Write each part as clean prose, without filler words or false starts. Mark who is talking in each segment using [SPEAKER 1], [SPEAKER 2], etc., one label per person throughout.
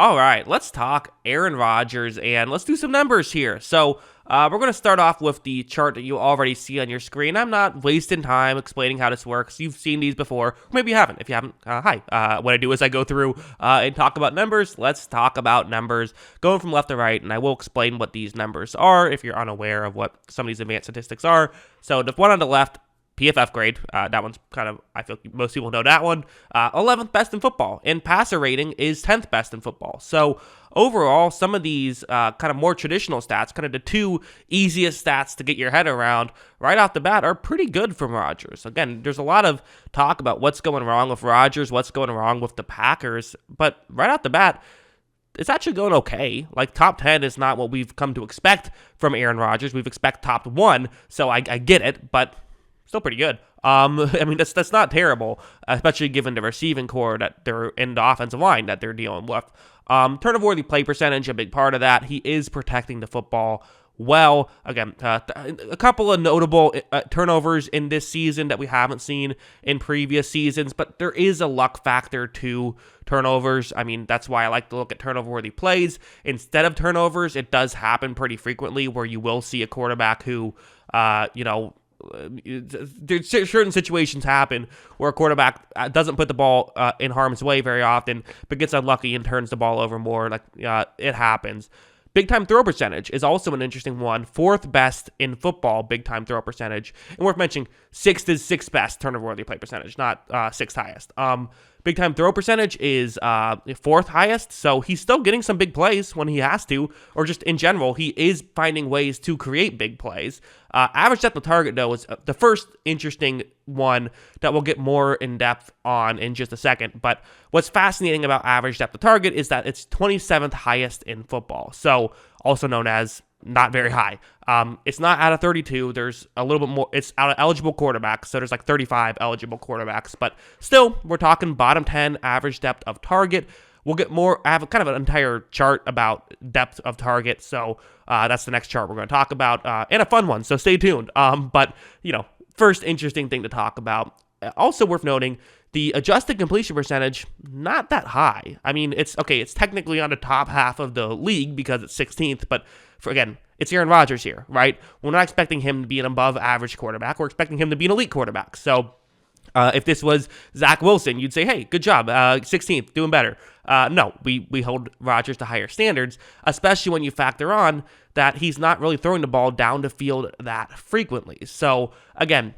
[SPEAKER 1] All right, let's talk Aaron Rodgers and let's do some numbers here. So we're going to start off with the chart that you already see on your screen. I'm not wasting time explaining how this works. You've seen these before. Maybe you haven't. If you haven't, hi. What I do is I go through and talk about numbers. Let's talk about numbers going from left to right, and I will explain what these numbers are if you're unaware of what some of these advanced statistics are. So the one on the left, PFF grade. That one's kind of, I feel most people know that one. 11th best in football. And passer rating is 10th best in football. So overall, some of these kind of more traditional stats, kind of the two easiest stats to get your head around right off the bat, are pretty good from Rodgers. Again, there's a lot of talk about what's going wrong with Rodgers, what's going wrong with the Packers. But right off the bat, it's actually going okay. Like, top 10 is not what we've come to expect from Aaron Rodgers. We've expect top 1, so I get it, but still pretty good. I mean, that's not terrible, especially given the receiving core that they're in the offensive line that they're dealing with. Turnover-worthy play percentage, a big part of that. He is protecting the football well. Again, a couple of notable turnovers in this season that we haven't seen in previous seasons, but there is a luck factor to turnovers. I mean, that's why I like to look at turnover-worthy plays. Instead of turnovers, it does happen pretty frequently where you will see a quarterback who, there's certain situations happen where a quarterback doesn't put the ball in harm's way very often, but gets unlucky and turns the ball over more. Like, it happens. Big time throw percentage is also an interesting one. 4th best in football, big time throw percentage. And worth mentioning, 6th is 6th best turnover-worthy play percentage, not 6th highest. Big time throw percentage is 4th highest, so he's still getting some big plays when he has to, or just in general, he is finding ways to create big plays. Average depth of target, though, is the first interesting one that we'll get more in depth on in just a second. But what's fascinating about average depth of target is that it's 27th highest in football, so also known as not very high. It's not out of 32. There's a little bit more. It's out of eligible quarterbacks, so there's like 35 eligible quarterbacks. But still, we're talking bottom 10 average depth of target. We'll get more. I have kind of an entire chart about depth of target, so that's the next chart we're going to talk about, and a fun one, so stay tuned. But, first interesting thing to talk about. Also worth noting, the adjusted completion percentage, not that high. I mean, it's technically on the top half of the league because it's 16th, but again, it's Aaron Rodgers here, right? We're not expecting him to be an above average quarterback. We're expecting him to be an elite quarterback. So if this was Zach Wilson, you'd say, hey, good job, 16th, doing better. No, we hold Rodgers to higher standards, especially when you factor on that he's not really throwing the ball down the field that frequently. So again,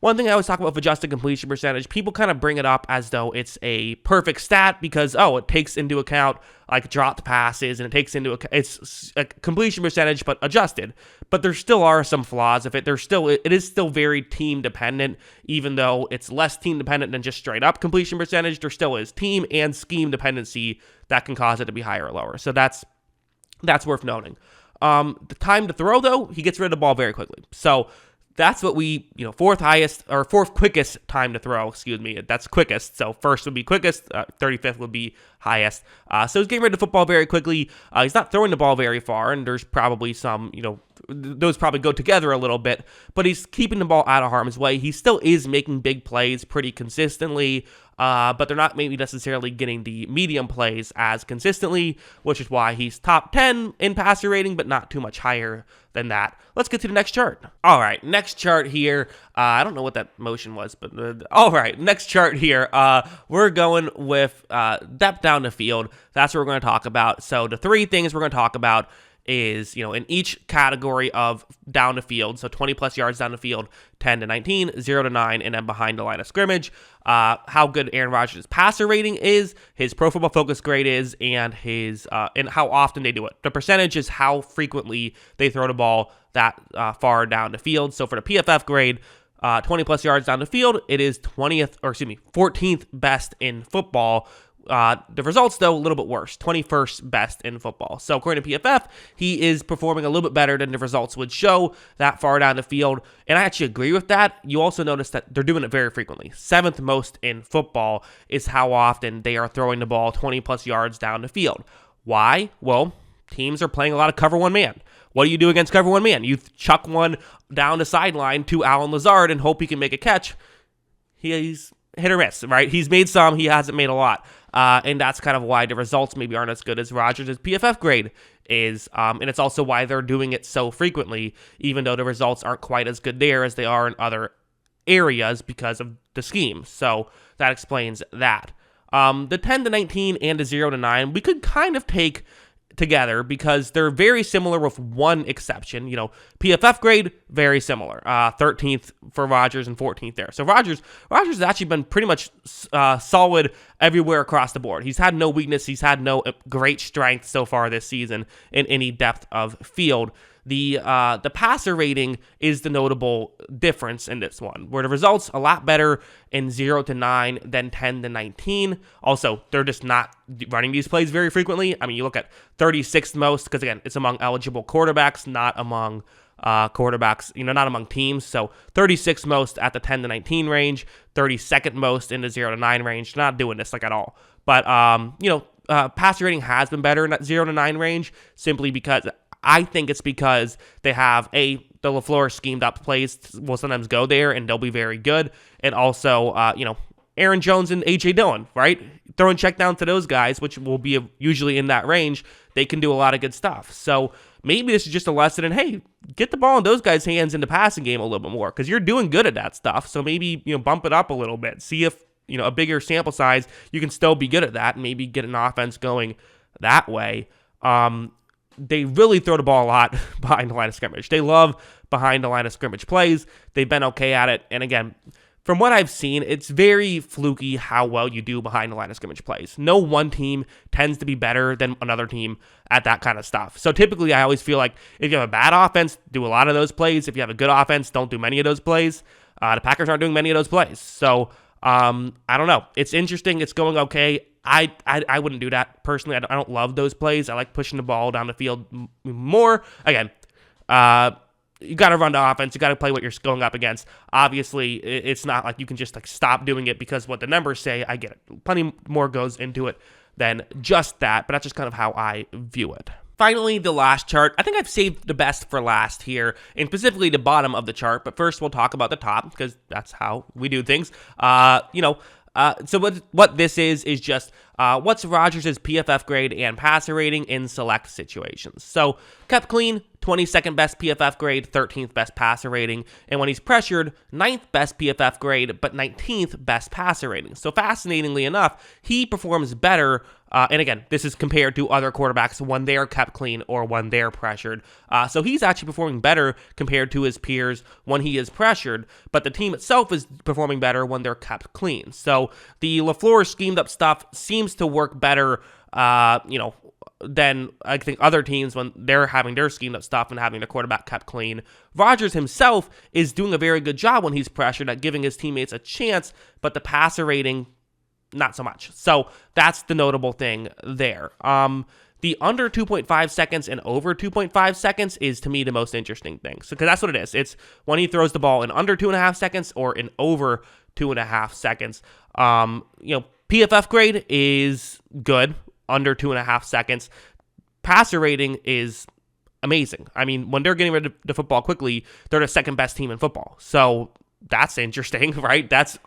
[SPEAKER 1] one thing I always talk about with adjusted completion percentage, people kind of bring it up as though it's a perfect stat because, it takes into account like dropped passes and it takes into account, it's a completion percentage but adjusted. But there still are some flaws of it. It is still very team dependent, even though it's less team dependent than just straight up completion percentage. There still is team and scheme dependency that can cause it to be higher or lower. So that's worth noting. The time to throw, though, he gets rid of the ball very quickly. So that's what we, 4th highest or 4th quickest time to throw, that's quickest. So first would be quickest, 35th would be highest. So he's getting rid of the football very quickly. He's not throwing the ball very far, and there's probably some, those probably go together a little bit, but he's keeping the ball out of harm's way. He still is making big plays pretty consistently, but they're not maybe necessarily getting the medium plays as consistently, which is why he's top 10 in passer rating, but not too much higher than that. Let's get to the next chart. All right, next chart here. I don't know what that motion was, but all right, next chart here. We're going with depth down the field. That's what we're going to talk about. So the 3 things we're going to talk about is, in each category of down the field, so 20 plus yards down the field, 10 to 19, 0 to 9, and then behind the line of scrimmage, how good Aaron Rodgers' passer rating is, his Pro Football Focus grade is, and his and how often they do it. The percentage is how frequently they throw the ball that far down the field. So for the PFF grade, 20 plus yards down the field, it is 14th best in football. The results, though, a little bit worse. 21st best in football. So according to PFF, he is performing a little bit better than the results would show that far down the field. And I actually agree with that. You also notice that they're doing it very frequently. 7th most in football is how often they are throwing the ball 20 plus yards down the field. Why? Well, teams are playing a lot of cover one man. What do you do against cover one man? You chuck one down the sideline to Allen Lazard and hope he can make a catch. hit or miss, right? He's made some, he hasn't made a lot. And that's kind of why the results maybe aren't as good as Rodgers' PFF grade is. And it's also why they're doing it so frequently, even though the results aren't quite as good there as they are in other areas because of the scheme. So that explains that. The 10 to 19 and the 0 to 9, we could kind of take together because they're very similar with one exception. PFF grade, very similar. 13th for Rodgers and 14th there. So Rodgers has actually been pretty much solid everywhere across the board. He's had no weakness. He's had no great strength so far this season in any depth of field. The passer rating is the notable difference in this one, where the results a lot better in 0 to 9 than 10 to 19. Also, they're just not running these plays very frequently. I mean, you look at 36th most, because again, it's among eligible quarterbacks, not among quarterbacks, not among teams. So 36th most at the 10 to 19 range, 32nd most in the 0 to 9 range. They're not doing this at all. But, passer rating has been better in that 0 to 9 range simply because I think it's because they have the LaFleur schemed up plays will sometimes go there and they'll be very good. And also, Aaron Jones and A.J. Dillon, right? Throwing check down to those guys, which will be usually in that range, they can do a lot of good stuff. So maybe this is just a lesson in, hey, get the ball in those guys' hands in the passing game a little bit more because you're doing good at that stuff. So maybe, bump it up a little bit. See if, a bigger sample size, you can still be good at that and maybe get an offense going that way. They really throw the ball a lot behind the line of scrimmage. They love behind the line of scrimmage plays. They've been okay at it. And again, from what I've seen, it's very fluky how well you do behind the line of scrimmage plays. No one team tends to be better than another team at that kind of stuff. So typically, I always feel like if you have a bad offense, do a lot of those plays. If you have a good offense, don't do many of those plays. The Packers aren't doing many of those plays. So I don't know. It's interesting. It's going okay. I wouldn't do that personally. I don't love those plays. I like pushing the ball down the field more. Again, you got to run the offense. You got to play what you're going up against. Obviously, it's not like you can just stop doing it because what the numbers say. I get it. Plenty more goes into it than just that, but that's just kind of how I view it. Finally, the last chart. I think I've saved the best for last here, and specifically the bottom of the chart. But first, we'll talk about the top because that's how we do things. So what this is just what's Rodgers' PFF grade and passer rating in select situations. So kept clean, 22nd best PFF grade, 13th best passer rating, and when he's pressured, 9th best PFF grade, but 19th best passer rating. So fascinatingly enough, he performs better, and again, this is compared to other quarterbacks when they're kept clean or when they're pressured. So he's actually performing better compared to his peers when he is pressured, but the team itself is performing better when they're kept clean. So the LaFleur schemed up stuff seems to work better, than I think other teams when they're having their schemed up stuff and having their quarterback kept clean. Rodgers himself is doing a very good job when he's pressured at giving his teammates a chance, but the passer rating, not so much. So that's the notable thing there. The under 2.5 seconds and over 2.5 seconds is, to me, the most interesting thing. So, because that's what it is. It's when he throws the ball in under 2.5 seconds or in over 2.5 seconds. PFF grade is good, under 2.5 seconds. Passer rating is amazing. I mean, when they're getting rid of the football quickly, they're the second best team in football. So that's interesting, right? That's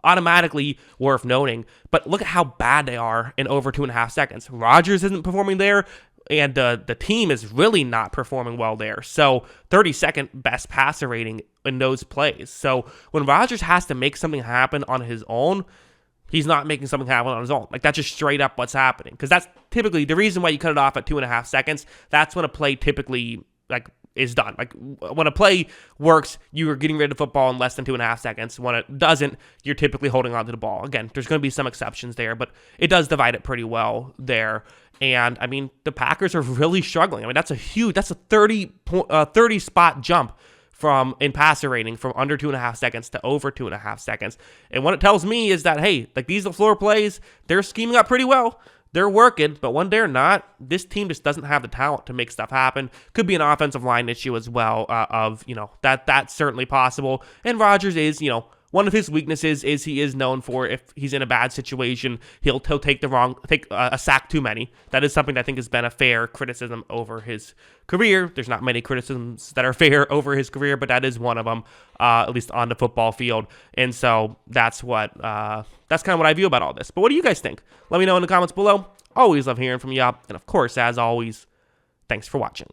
[SPEAKER 1] automatically worth noting. But look at how bad they are in over 2.5 seconds. Rodgers isn't performing there, and the team is really not performing well there. So 32nd best passer rating in those plays. So when Rodgers has to make something happen on his own, he's not making something happen on his own. Like, that's just straight up what's happening. Because that's typically the reason why you cut it off at 2.5 seconds. That's when a play typically is done. Like, when a play works, you are getting rid of the football in less than 2.5 seconds. When it doesn't, you're typically holding on to the ball. Again, there's going to be some exceptions there, but it does divide it pretty well there. And I mean, the Packers are really struggling. I mean, that's a 30 spot jump in passer rating from under 2.5 seconds to over 2.5 seconds. And what it tells me is that, hey, like, these LaFleur plays, they're scheming up pretty well. They're working, but when they're not, this team just doesn't have the talent to make stuff happen. Could be an offensive line issue as well, that's certainly possible. And Rodgers is, One of his weaknesses is he is known for, if he's in a bad situation, he'll take a sack too many. That is something that I think has been a fair criticism over his career. There's not many criticisms that are fair over his career, but that is one of them, at least on the football field. And so that's kind of what I view about all this. But what do you guys think? Let me know in the comments below. Always love hearing from you. And of course, as always, thanks for watching.